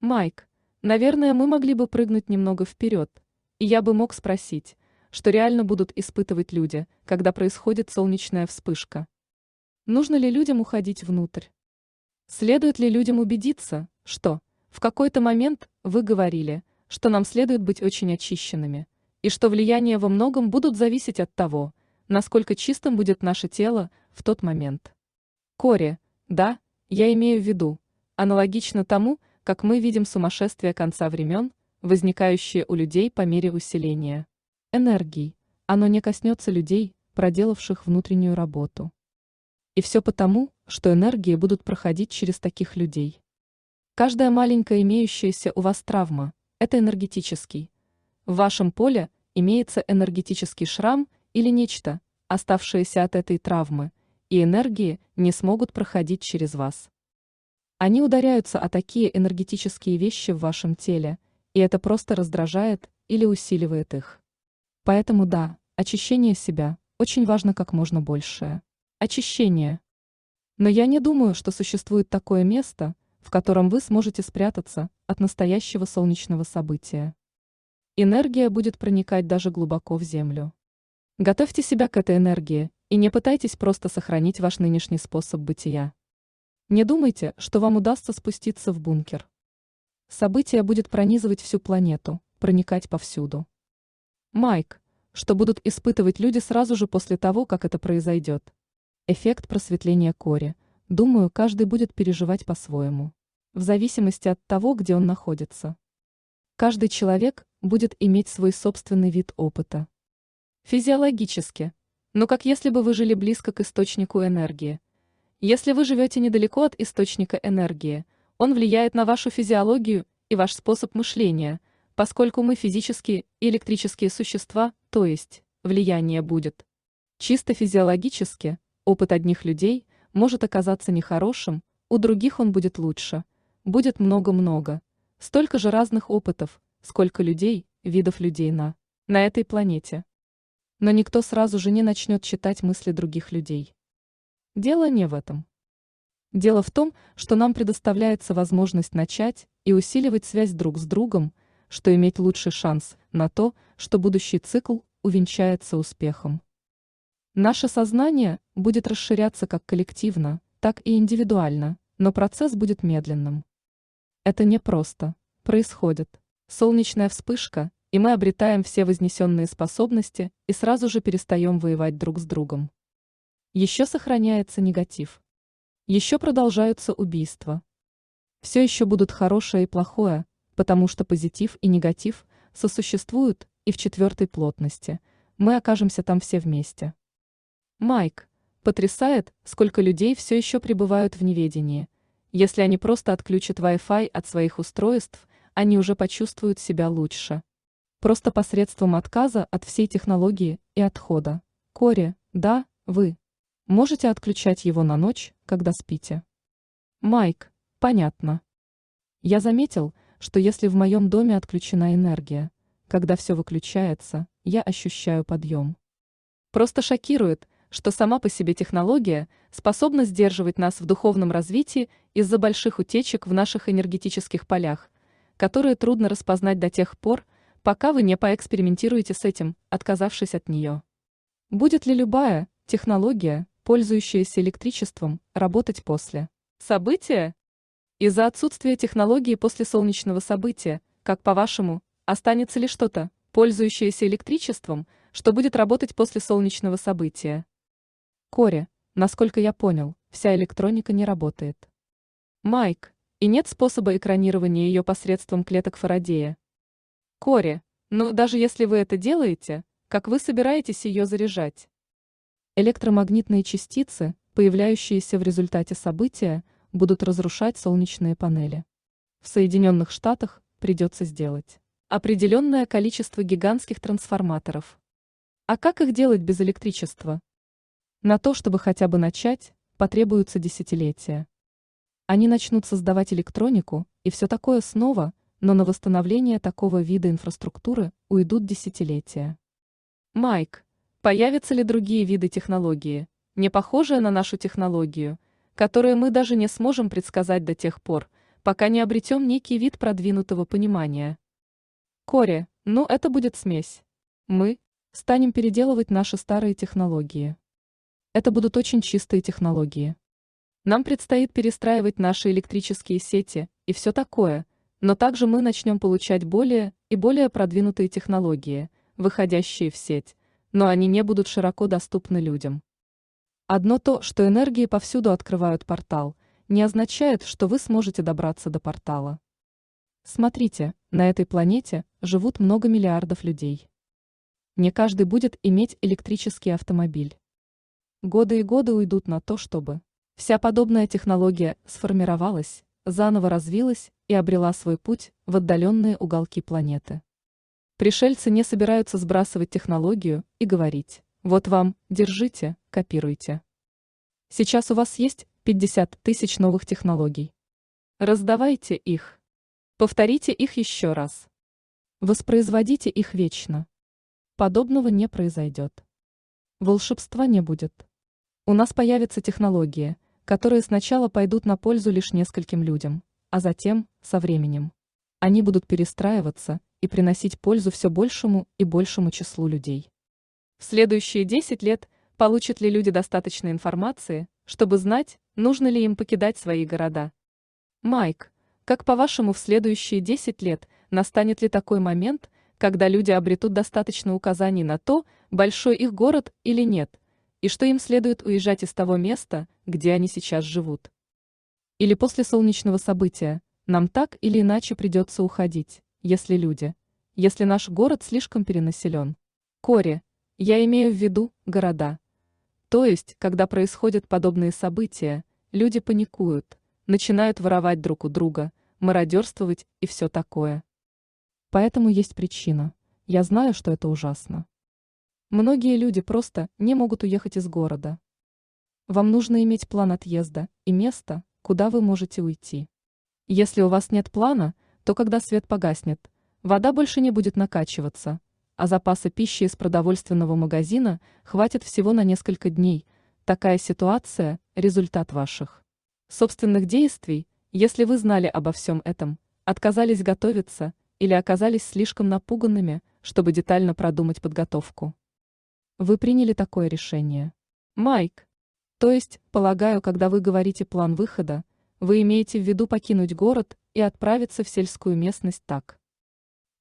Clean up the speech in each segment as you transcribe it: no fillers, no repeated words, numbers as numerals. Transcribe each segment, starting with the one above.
Майк, наверное, мы могли бы прыгнуть немного вперед, и я бы мог спросить, что реально будут испытывать люди, когда происходит солнечная вспышка. Нужно ли людям уходить внутрь? Следует ли людям убедиться, что в какой-то момент вы говорили, что нам следует быть очень очищенными, и что влияния во многом будут зависеть от того, насколько чистым будет наше тело в тот момент. Кори, да, я имею в виду, аналогично тому, как мы видим сумасшествие конца времен, возникающее у людей по мере усиления энергии, оно не коснется людей, проделавших внутреннюю работу. И все потому, что энергии будут проходить через таких людей. Каждая маленькая имеющаяся у вас травма – это энергетический. В вашем поле имеется энергетический шрам или нечто, оставшееся от этой травмы, и энергии не смогут проходить через вас. Они ударяются о такие энергетические вещи в вашем теле, и это просто раздражает или усиливает их. Поэтому да, очищение себя очень важно как можно большее. Очищение. Но я не думаю, что существует такое место, в котором вы сможете спрятаться от настоящего солнечного события. Энергия будет проникать даже глубоко в землю. Готовьте себя к этой энергии и не пытайтесь просто сохранить ваш нынешний способ бытия. Не думайте, что вам удастся спуститься в бункер. Событие будет пронизывать всю планету, проникать повсюду. Майк, что будут испытывать люди сразу же после того, как это произойдет? Эффект просветления Кори. Думаю, каждый будет переживать по-своему. В зависимости от того, где он находится. Каждый человек будет иметь свой собственный вид опыта. Физиологически. Но как если бы вы жили близко к источнику энергии. Если вы живете недалеко от источника энергии, он влияет на вашу физиологию и ваш способ мышления, поскольку мы физические и электрические существа, то есть влияние будет. Чисто физиологически, опыт одних людей может оказаться нехорошим, у других он будет лучше. Будет много-много. Столько же разных опытов, сколько людей, видов людей на этой планете. Но никто сразу же не начнет читать мысли других людей. Дело не в этом. Дело в том, что нам предоставляется возможность начать и усиливать связь друг с другом, что иметь лучший шанс на то, что будущий цикл увенчается успехом. Наше сознание будет расширяться как коллективно, так и индивидуально, но процесс будет медленным. Это не просто происходит. Солнечная вспышка, и мы обретаем все вознесенные способности и сразу же перестаем воевать друг с другом. Еще сохраняется негатив. Еще продолжаются убийства. Все еще будут хорошее и плохое, потому что позитив и негатив сосуществуют и в четвертой плотности. Мы окажемся там все вместе. Майк, потрясает, сколько людей все еще пребывают в неведении. Если они просто отключат Wi-Fi от своих устройств, они уже почувствуют себя лучше. Просто посредством отказа от всей технологии и отхода. Кори, да, вы можете отключать его на ночь, когда спите. Майк, понятно. Я заметил, что если в моем доме отключена энергия, когда все выключается, я ощущаю подъем. Просто шокирует, что сама по себе технология способна сдерживать нас в духовном развитии из-за больших утечек в наших энергетических полях, которые трудно распознать до тех пор, пока вы не поэкспериментируете с этим, отказавшись от нее. Будет ли любая технология, пользующаяся электричеством, работать после события? Из-за отсутствия технологии после солнечного события, как по-вашему, останется ли что-то, пользующееся электричеством, что будет работать после солнечного события? Кори, насколько я понял, вся электроника не работает. Майк, и нет способа экранирования ее посредством клеток Фарадея. Кори, ну даже если вы это делаете, как вы собираетесь ее заряжать? Электромагнитные частицы, появляющиеся в результате события, будут разрушать солнечные панели. В Соединенных Штатах придется сделать определенное количество гигантских трансформаторов. А как их делать без электричества? На то, чтобы хотя бы начать, потребуются десятилетия. Они начнут создавать электронику и все такое снова, но на восстановление такого вида инфраструктуры уйдут десятилетия. Майк, появятся ли другие виды технологии, не похожие на нашу технологию, которые мы даже не сможем предсказать до тех пор, пока не обретем некий вид продвинутого понимания. Коре, ну это будет смесь. Мы станем переделывать наши старые технологии. Это будут очень чистые технологии. Нам предстоит перестраивать наши электрические сети и все такое, но также мы начнем получать более и более продвинутые технологии, выходящие в сеть, но они не будут широко доступны людям. Одно то, что энергии повсюду открывают портал, не означает, что вы сможете добраться до портала. Смотрите, на этой планете живут много миллиардов людей. Не каждый будет иметь электрический автомобиль. Годы и годы уйдут на то, чтобы вся подобная технология сформировалась, заново развилась и обрела свой путь в отдаленные уголки планеты. Пришельцы не собираются сбрасывать технологию и говорить: вот вам, держите, копируйте. Сейчас у вас есть 50 тысяч новых технологий. Раздавайте их. Повторите их еще раз. Воспроизводите их вечно. Подобного не произойдет. Волшебства не будет. У нас появятся технологии, которые сначала пойдут на пользу лишь нескольким людям, а затем, со временем, они будут перестраиваться и приносить пользу все большему и большему числу людей. В следующие 10 лет получат ли люди достаточно информации, чтобы знать, нужно ли им покидать свои города? Майк, как по-вашему, в следующие 10 лет настанет ли такой момент, когда люди обретут достаточно указаний на то, большой их город или нет, и что им следует уезжать из того места, где они сейчас живут? Или после солнечного события нам так или иначе придется уходить, если наш город слишком перенаселен? Кори, я имею в виду города. То есть, когда происходят подобные события, люди паникуют, начинают воровать друг у друга, мародерствовать и все такое. Поэтому есть причина. Я знаю, что это ужасно. Многие люди просто не могут уехать из города. Вам нужно иметь план отъезда и место, куда вы можете уйти. Если у вас нет плана, то когда свет погаснет, вода больше не будет накачиваться, а запаса пищи из продовольственного магазина хватит всего на несколько дней. Такая ситуация – результат ваших собственных действий, если вы знали обо всем этом, отказались готовиться или оказались слишком напуганными, чтобы детально продумать подготовку. Вы приняли такое решение. Майк. То есть, полагаю, когда вы говорите план выхода, вы имеете в виду покинуть город и отправиться в сельскую местность так,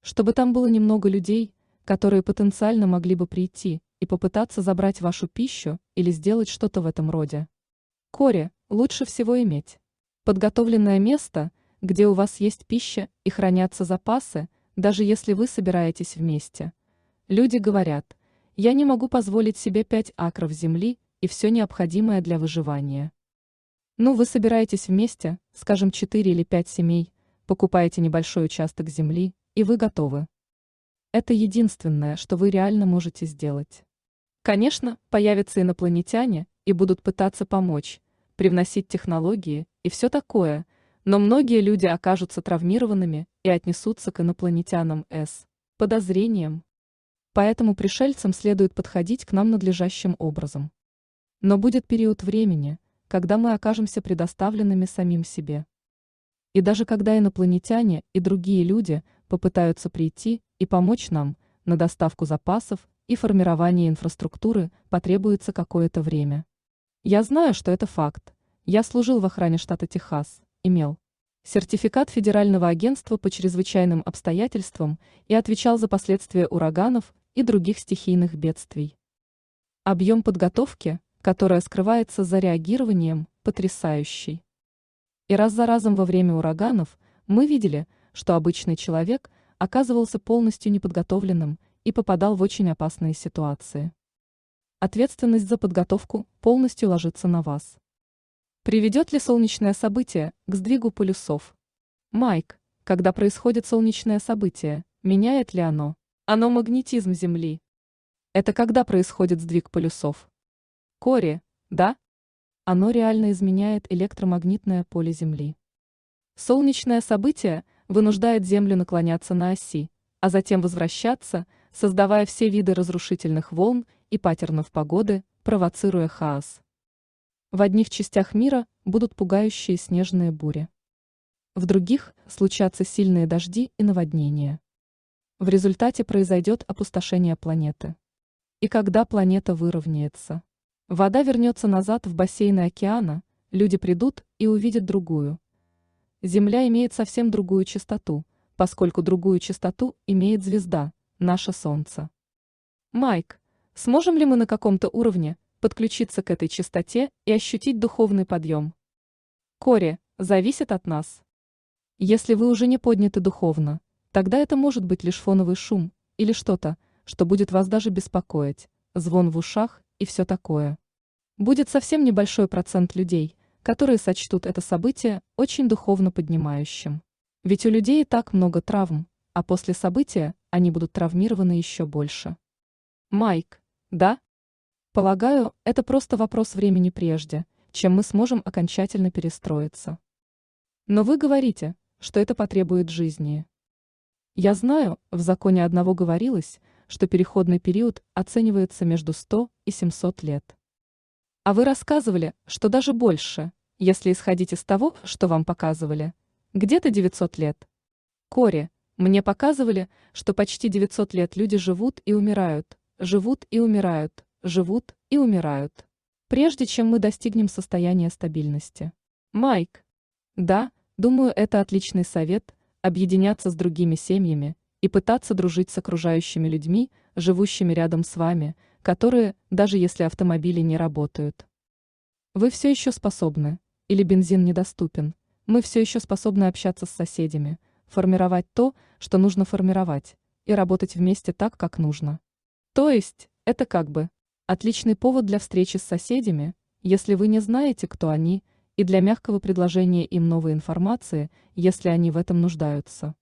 чтобы там было немного людей, которые потенциально могли бы прийти и попытаться забрать вашу пищу или сделать что-то в этом роде. Кори, лучше всего иметь подготовленное место, где у вас есть пища и хранятся запасы, даже если вы собираетесь вместе. Люди говорят: я не могу позволить себе 5 акров земли и все необходимое для выживания. Ну, вы собираетесь вместе, скажем, 4 или 5 семей, покупаете небольшой участок земли, и вы готовы. Это единственное, что вы реально можете сделать. Конечно, появятся инопланетяне и будут пытаться помочь, привносить технологии и все такое, но многие люди окажутся травмированными и отнесутся к инопланетянам с подозрением. Поэтому пришельцам следует подходить к нам надлежащим образом. Но будет период времени, когда мы окажемся предоставленными самим себе. И даже когда инопланетяне и другие люди попытаются прийти и помочь нам, на доставку запасов и формирование инфраструктуры потребуется какое-то время. Я знаю, что это факт. Я служил в охране штата Техас, имел сертификат Федерального агентства по чрезвычайным обстоятельствам и отвечал за последствия ураганов и других стихийных бедствий. Объем подготовки, которая скрывается за реагированием, потрясающий. И раз за разом во время ураганов мы видели, что обычный человек оказывался полностью неподготовленным и попадал в очень опасные ситуации. Ответственность за подготовку полностью ложится на вас. Приведет ли солнечное событие к сдвигу полюсов? Майк, когда происходит солнечное событие, меняет ли оно магнетизм Земли? Это когда происходит сдвиг полюсов? Кори, да? Оно реально изменяет электромагнитное поле Земли. Солнечное событие вынуждает Землю наклоняться на оси, а затем возвращаться, создавая все виды разрушительных волн и паттернов погоды, провоцируя хаос. В одних частях мира будут пугающие снежные бури. В других случатся сильные дожди и наводнения. В результате произойдет опустошение планеты. И когда планета выровняется, вода вернется назад в бассейны океана, люди придут и увидят другую. Земля имеет совсем другую частоту, поскольку другую частоту имеет звезда, наше Солнце. Майк, сможем ли мы на каком-то уровне подключиться к этой частоте и ощутить духовный подъем? Кори, зависит от нас. Если вы уже не подняты духовно, тогда это может быть лишь фоновый шум или что-то, что будет вас даже беспокоить, звон в ушах и все такое. Будет совсем небольшой процент людей, которые сочтут это событие очень духовно поднимающим. Ведь у людей и так много травм, а после события они будут травмированы еще больше. Майк, да? Полагаю, это просто вопрос времени прежде, чем мы сможем окончательно перестроиться. Но вы говорите, что это потребует жизни. Я знаю, в законе одного говорилось, что переходный период оценивается между 100 и 700 лет. А вы рассказывали, что даже больше, если исходить из того, что вам показывали. Где-то 900 лет. Кори, мне показывали, что почти 900 лет люди живут и умирают, живут и умирают, живут и умирают. Прежде чем мы достигнем состояния стабильности. Майк. Да, думаю, это отличный совет – объединяться с другими семьями и пытаться дружить с окружающими людьми, живущими рядом с вами, которые, даже если автомобили не работают. Вы все еще способны, или бензин недоступен, мы все еще способны общаться с соседями, формировать то, что нужно формировать, и работать вместе так, как нужно. То есть, это как бы отличный повод для встречи с соседями, если вы не знаете, кто они, и для мягкого предложения им новой информации, если они в этом нуждаются.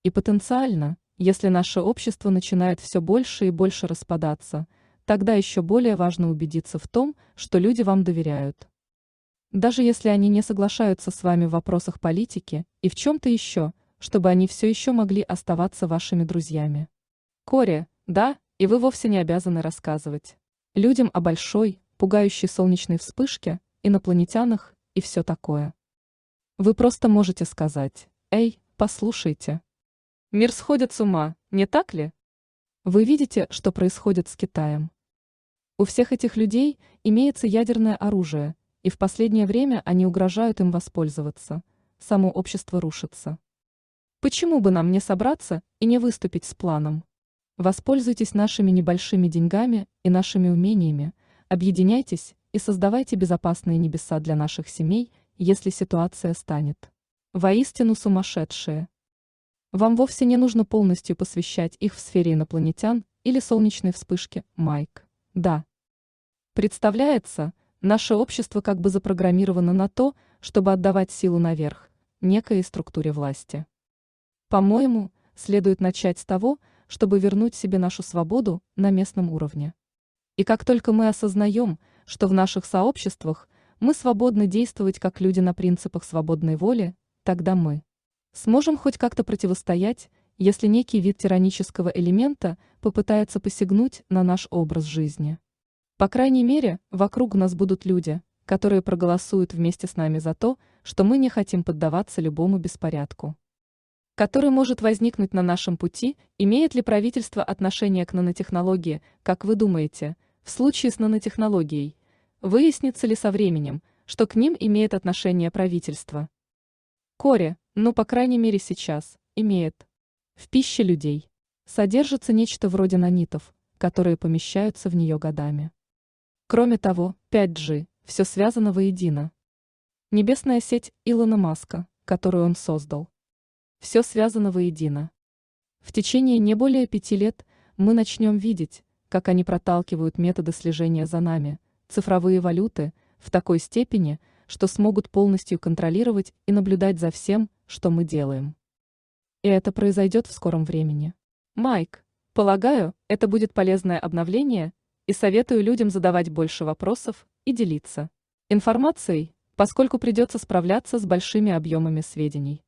И потенциально, если наше общество начинает все больше и больше распадаться, тогда еще более важно убедиться в том, что люди вам доверяют. Даже если они не соглашаются с вами в вопросах политики и в чем-то еще, чтобы они все еще могли оставаться вашими друзьями. Кори, да, и вы вовсе не обязаны рассказывать людям о большой, пугающей солнечной вспышке, инопланетянах и все такое. Вы просто можете сказать: «Эй, послушайте. Мир сходит с ума, не так ли?» Вы видите, что происходит с Китаем. У всех этих людей имеется ядерное оружие, и в последнее время они угрожают им воспользоваться. Само общество рушится. Почему бы нам не собраться и не выступить с планом? Воспользуйтесь нашими небольшими деньгами и нашими умениями, объединяйтесь и создавайте безопасные небеса для наших семей, если ситуация станет воистину сумасшедшая. Вам вовсе не нужно полностью посвящать их в сфере инопланетян или солнечной вспышки, Майк. Да. Представляется, наше общество как бы запрограммировано на то, чтобы отдавать силу наверх, некой структуре власти. По-моему, следует начать с того, чтобы вернуть себе нашу свободу на местном уровне. И как только мы осознаем, что в наших сообществах мы свободны действовать как люди на принципах свободной воли, тогда мы сможем хоть как-то противостоять, если некий вид тиранического элемента попытается посягнуть на наш образ жизни. По крайней мере, вокруг нас будут люди, которые проголосуют вместе с нами за то, что мы не хотим поддаваться любому беспорядку, который может возникнуть на нашем пути. Имеет ли правительство отношение к нанотехнологии, как вы думаете, в случае с нанотехнологией? Выяснится ли со временем, что к ним имеет отношение правительство? Кори, ну по крайней мере сейчас, имеет. В пище людей содержится нечто вроде нанитов, которые помещаются в нее годами. Кроме того, 5G, все связано воедино. Небесная сеть Илона Маска, которую он создал. Все связано воедино. В течение не более 5 лет мы начнем видеть, как они проталкивают методы слежения за нами, цифровые валюты, в такой степени, что смогут полностью контролировать и наблюдать за всем, что мы делаем. И это произойдет в скором времени. Майк, полагаю, это будет полезное обновление, и советую людям задавать больше вопросов и делиться информацией, поскольку придется справляться с большими объемами сведений.